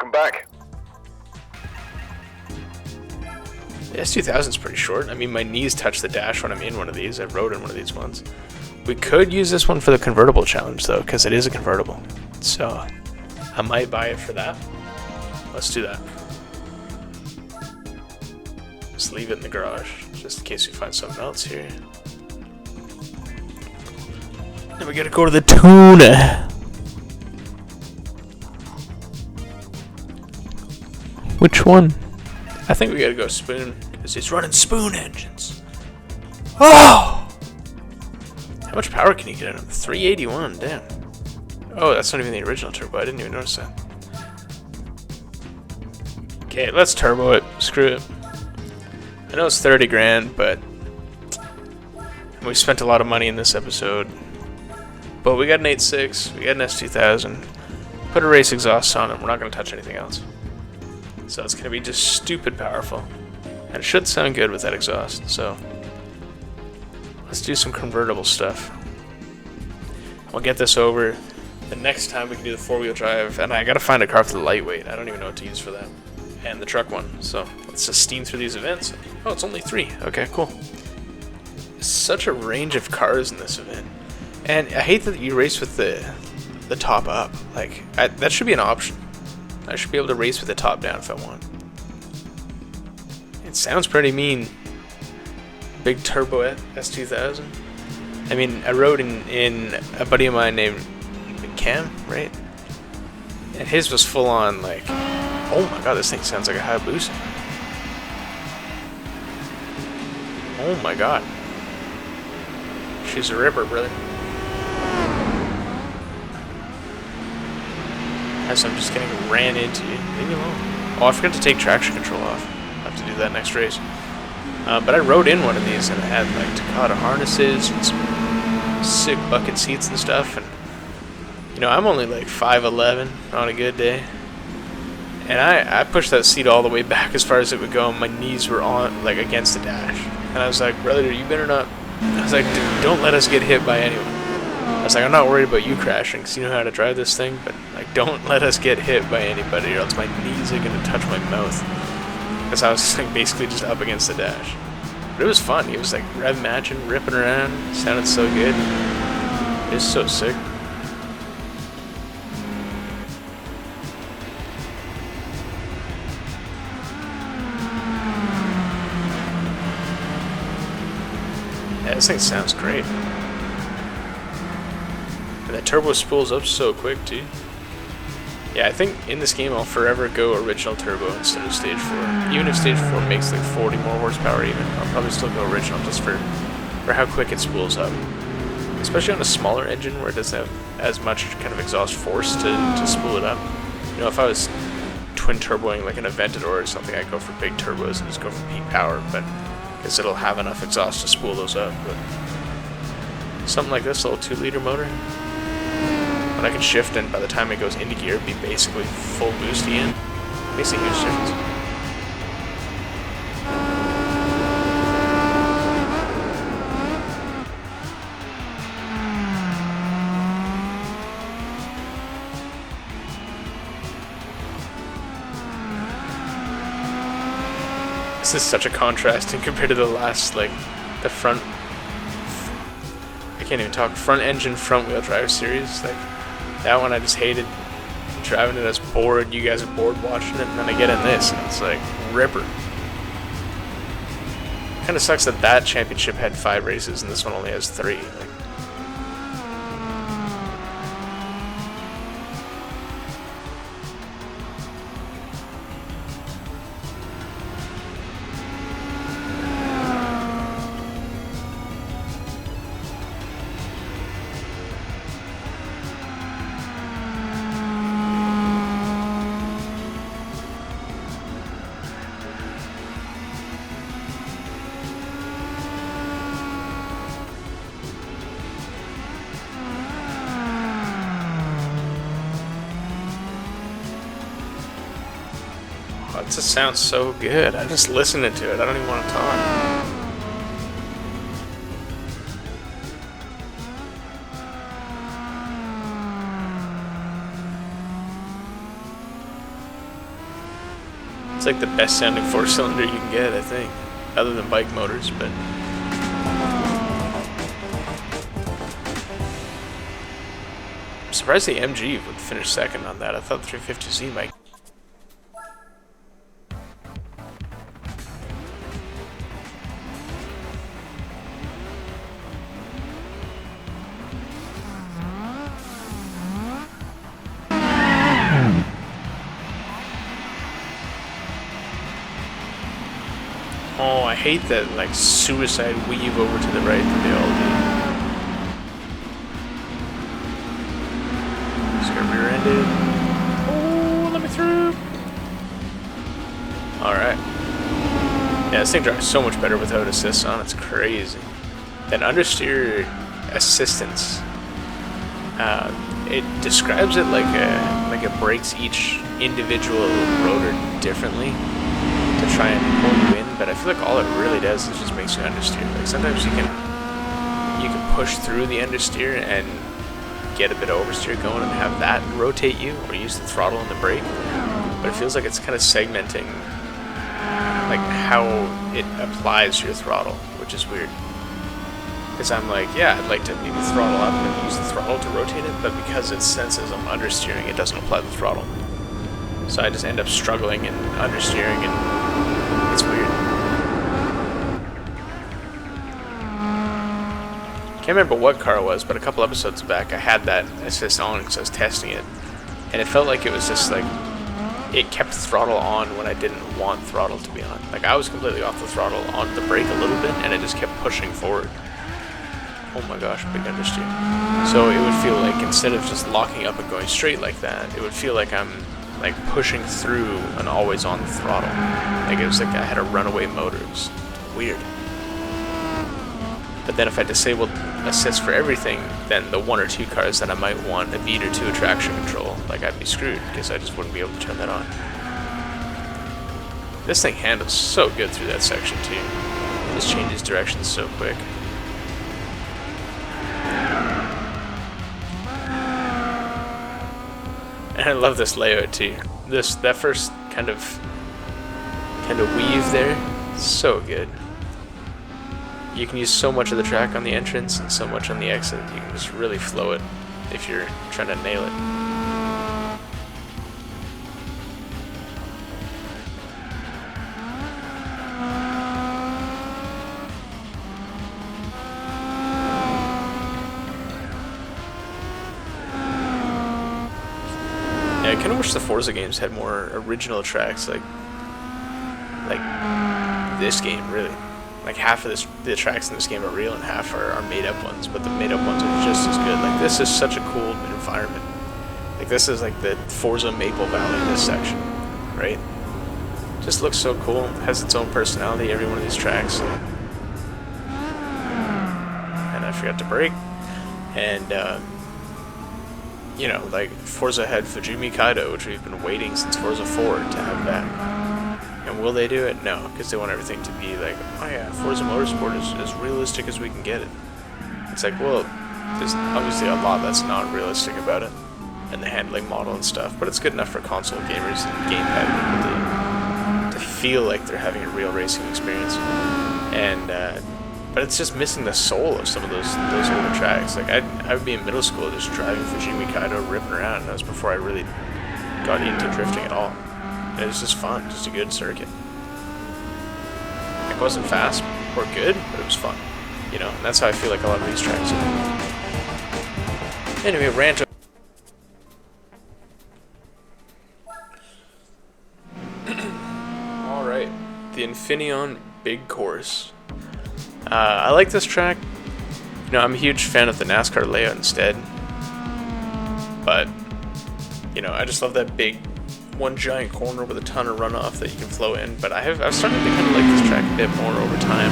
Welcome back. The S2000 is pretty short. I mean, my knees touch the dash when I'm in one of these. I rode in one of these once. We could use this one for the convertible challenge, though, because it is a convertible. So, I might buy it for that. Let's do that. Just leave it in the garage, just in case we find something else here. Then we gotta go to the tuna. Which one? I think we gotta go spoon, because it's running spoon engines. Oh! How much power can you get in them? 381, damn. Oh, that's not even the original turbo, I didn't even notice that. Okay, let's turbo it, screw it. I know it's 30 grand, but we spent a lot of money in this episode. But we got an 8.6, we got an S2000, put a race exhaust on it, we're not going to touch anything else. So it's going to be just stupid powerful. And it should sound good with that exhaust, so let's do some convertible stuff. We'll get this over. The next time we can do the four-wheel drive, and I got to find a car for the lightweight. I don't even know what to use for that. And the truck one, so let's just steam through these events. Oh, it's only 3. Okay, cool. Such a range of cars in this event. And I hate that you race with the top up. Like, that should be an option. I should be able to race with the top down if I want. It sounds pretty mean. Big turbo S2000. I mean, I rode in a buddy of mine named Cam, right? And his was full on, like, oh my god, this thing sounds like a Hayabusa. Oh my god. She's a ripper, brother. As I'm just getting ran into you. Leave me alone. Oh, I forgot to take traction control off. I'll have to do that next race. But I rode in one of these and it had like Takata harnesses and some sick bucket seats and stuff. And you know, I'm only like 5'11" on a good day. And I pushed that seat all the way back as far as it would go, and my knees were on, like, against the dash. And I was like, brother, you better not. I was like, don't let us get hit by anyone. I was like, I'm not worried about you crashing, because you know how to drive this thing, but, like, don't let us get hit by anybody, or else my knees are going to touch my mouth. Because I was, like, basically just up against the dash. But it was fun. He was, like, rev matching, ripping around. It sounded so good. It was so sick. Yeah, this thing sounds great. And that turbo spools up so quick, too. Yeah, I think in this game I'll forever go original turbo instead of stage 4. Even if stage 4 makes like 40 more horsepower even, I'll probably still go original just for how quick it spools up. Especially on a smaller engine where it doesn't have as much kind of exhaust force to spool it up. You know, if I was twin turboing like an Aventador or something, I'd go for big turbos and just go for peak power, but because it'll have enough exhaust to spool those up. But something like this little 2-liter motor, when I can shift, and by the time it goes into gear, it'd be basically full boost again. Makes a huge difference. This is such a contrast in compared to the last, like, the front, I can't even talk, front engine, front wheel drive series. Like, that one I just hated driving it. I was bored, you guys are bored watching it, and then I get in this, and it's like, ripper. Kinda sucks that that championship had 5 races, and this one only has 3. Like, it just sounds so good. I just listening to it. I don't even want to talk. It's like the best sounding 4-cylinder you can get, I think, other than bike motors, but I'm surprised the MG would finish second on that. I thought 350Z might. Oh, I hate that like suicide weave over to the right that they all do. Just got rear-ended. Oh, let me through. Alright. Yeah, this thing drives so much better without assists on. It's crazy. Then understeer assistance. It describes it like it breaks each individual rotor differently to try and pull you in, but I feel like all it really does is just makes you understeer. Like sometimes you can push through the understeer and get a bit of oversteer going and have that rotate you, or use the throttle and the brake. But it feels like it's kind of segmenting like how it applies your throttle, which is weird. Because I'm like, yeah, I'd like to maybe throttle up and use the throttle to rotate it, but because it senses I'm understeering, it doesn't apply the throttle. So I just end up struggling and understeering, and it's weird. Can't remember what car it was, but a couple episodes back I had that assist on because I was testing it, and it felt like it was just like it kept the throttle on when I didn't want throttle to be on. Like I was completely off the throttle, on the brake a little bit, and it just kept pushing forward. Oh my gosh, big understeer. So it would feel like instead of just locking up and going straight like that, it would feel like I'm like pushing through an always on throttle. Like it was like I had a runaway motor. It was weird. But then if I disabled assist for everything, then the one or two cars that I might want a beat or two of traction control, like I'd be screwed because I just wouldn't be able to turn that on. This thing handles so good through that section too. It just changes directions so quick. And I love this layout too. That first kind of weave there, so good. You can use so much of the track on the entrance and so much on the exit. You can just really flow it if you're trying to nail it. I kind of wish the Forza games had more original tracks, like this game, really. Like half of the tracks in this game are real and half are made-up ones, but the made-up ones are just as good. Like this is such a cool environment. Like this is like the Forza Maple Valley, this section, right? Just looks so cool, has its own personality, every one of these tracks. And I forgot to brake, and you know, like Forza had Fujimi Kaido, which we've been waiting since Forza 4 to have back. And will they do it? No, because they want everything to be like, oh yeah, Forza Motorsport is as realistic as we can get it. It's like, well, there's obviously a lot that's not realistic about it, and the handling model and stuff, but it's good enough for console gamers and gamepad people to feel like they're having a real racing experience. And but it's just missing the soul of some of those older tracks. Like I would be in middle school just driving Fujimi Kaido, ripping around, and that was before I really got into drifting at all. And it was just fun, just a good circuit. It wasn't fast or good, but it was fun. You know, and that's how I feel like a lot of these tracks are. Anyway, rant. Alright, the Infineon Big Course. I like this track. You know, I'm a huge fan of the NASCAR layout instead. But, you know, I just love that big one giant corner with a ton of runoff that you can flow in. But I've started to kind of like this track a bit more over time.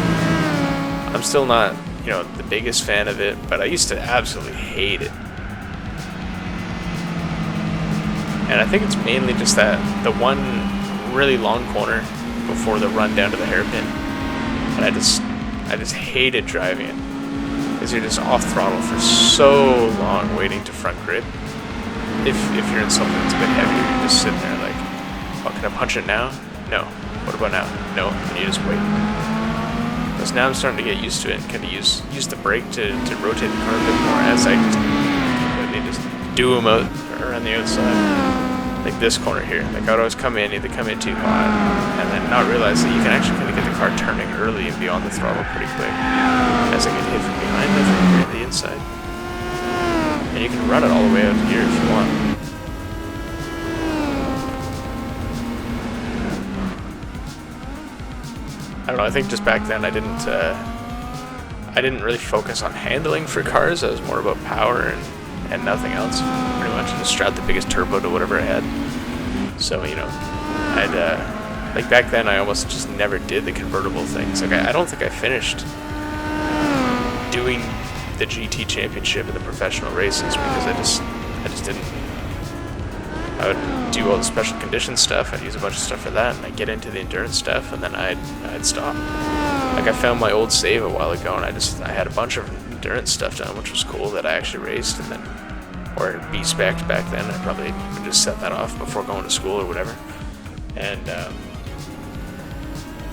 I'm still not, you know, the biggest fan of it, but I used to absolutely hate it. And I think it's mainly just that the one really long corner before the run down to the hairpin. And I just hated driving it, because you're just off throttle for so long waiting to front grip. If you're in something that's a bit heavier, you're just sitting there like, oh, can I punch it now? No. What about now? No. And you just wait. Because now I'm starting to get used to it and kind of use the brake to rotate the car a bit more as I just completely just do them out around the outside. Like this corner here. Like I would always come in, either come in too hot, and then not realize that you can actually kind of get the car turning early and be on the throttle pretty quick. As I get hit from behind, I think here at the inside. And you can run it all the way out here if you want. I don't know, I think just back then I didn't really focus on handling for cars. I was more about power and nothing else, pretty much. I just strapped the biggest turbo to whatever I had. So, you know, like back then I almost just never did the convertible things. Like I don't think I finished doing the GT championship in the professional races because I just didn't. I would do all the special condition stuff, I'd use a bunch of stuff for that, and I'd get into the endurance stuff, and then I'd stop. Like I found my old save a while ago, and I had a bunch of endurance stuff done, which was cool, that I actually raced, and then, or B-spec'd back then. I probably would just set that off before going to school or whatever. And,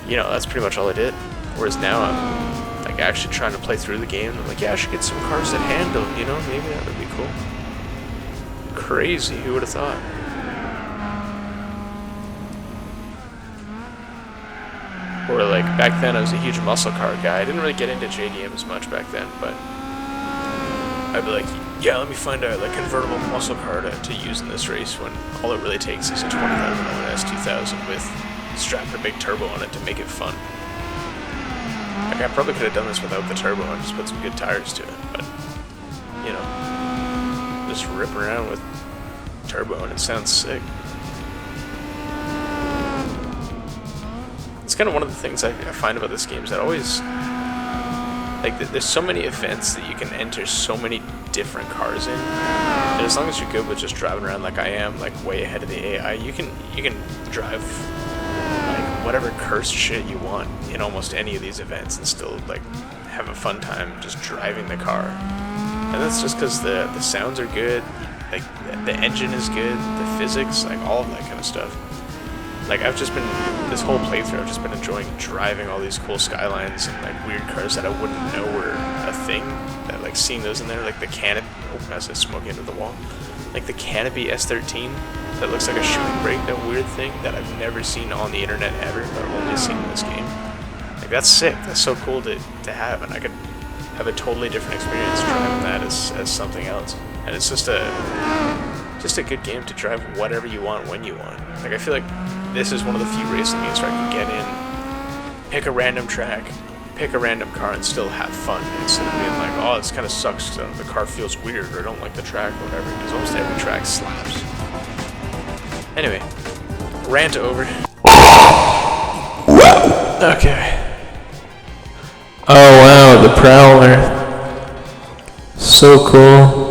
you know, that's pretty much all I did. Whereas now I'm, like, actually trying to play through the game. I'm like, yeah, I should get some cars that handle, you know, maybe that would be cool. Crazy, who would have thought? Or like back then I was a huge muscle car guy. I didn't really get into JDM as much back then, but I'd be like, yeah, let me find a like convertible muscle car to use in this race when all it really takes is a $20,000 S2000 with strapped a big turbo on it to make it fun. Like I probably could have done this without the turbo and just put some good tires to it, but you know, just rip around with turbo and it sounds sick. It's kind of one of the things I find about this game is that always, like, there's so many events that you can enter so many different cars in, and as long as you're good with just driving around like I am, like way ahead of the AI, you can drive like whatever cursed shit you want in almost any of these events and still like have a fun time just driving the car. And that's just because the sounds are good, like the engine is good, the physics, like all of that kind of stuff. Like I've just been, this whole playthrough, I've just been enjoying driving all these cool Skylines and like weird cars that I wouldn't know were a thing. That like seeing those in there, like the Canopy, oh, as I smoke into the wall. Like the Canopy S13 that looks like a shooting brake, that weird thing that I've never seen on the internet ever, but I've only seen in this game. Like that's sick, that's so cool to have, and I could have a totally different experience driving that as something else. And it's just a good game to drive whatever you want when you want. Like I feel like this is one of the few racing games where I can get in, pick a random track, pick a random car, and still have fun instead of being like, oh, this kind of sucks, the car feels weird, or I don't like the track, or whatever, because almost every track slaps. Anyway, rant over. Okay. Oh wow, the Prowler. So cool.